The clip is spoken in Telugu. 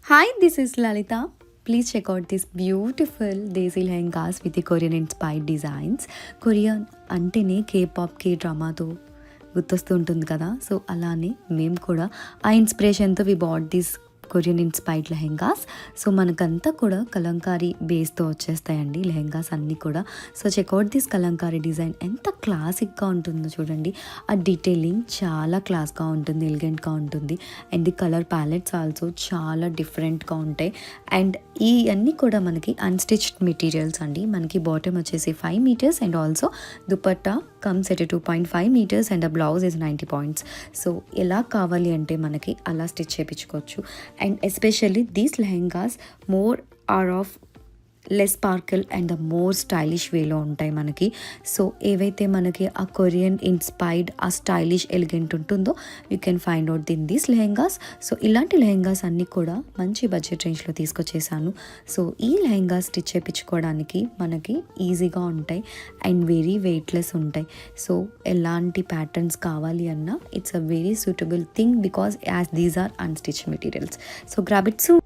Hi, this is Lalita. Please check out this beautiful Desi lehengas with the Korean inspired designs. Korean అంటేనే K-pop, K-డ్రామాతో గుర్తొస్తూ ఉంటుంది కదా. సో అలానే మేము కూడా ఆ ఇన్స్పిరేషన్తో we bought this Korean inspired lehengas. So మనకంతా కూడా కలంకారీ బేస్తో వచ్చేస్తాయండి లెహెంగాస్ అన్నీ కూడా. So check out this Kalamkari design ఎంత క్లాసిక్గా ఉంటుందో చూడండి. ఆ డీటెయిలింగ్ చాలా క్లాస్గా ఉంటుంది, ఎలిగెంట్గా ఉంటుంది. And the colour palettes also చాలా డిఫరెంట్గా ఉంటాయి. అండ్ ఈ అన్నీ కూడా మనకి అన్స్టిచ్డ్ మెటీరియల్స్ అండి. మనకి బాటమ్ వచ్చేసి 5 meters and also dupatta comes at 2.5 meters and ఆ బ్లౌజ్ ఇస్ 90 points. సో ఎలా కావాలి అంటే మనకి అలా స్టిచ్ చేయించుకోవచ్చు. And especially these lehengas more or of less sparkle and the more stylish వేలో ఉంటాయి మనకి. సో ఏవైతే మనకి ఆ కొరియన్ ఇన్స్పైర్డ్ ఆ స్టైలిష్ ఎలిగెంట్ ఉంటుందో you can find out in these lehengas. So ఇలాంటి లెహెంగాస్ అన్నీ కూడా మంచి బడ్జెట్ రేంజ్లో తీసుకొచ్చేసాను. సో ఈ లెహెంగాస్ స్టిచ్ చేయించుకోవడానికి మనకి ఈజీగా ఉంటాయి అండ్ వెరీ వెయిట్లెస్ ఉంటాయి. సో ఎలాంటి ప్యాటర్న్స్ కావాలి అన్నా it's a very suitable thing because as these are unstitch materials. So grab it soon.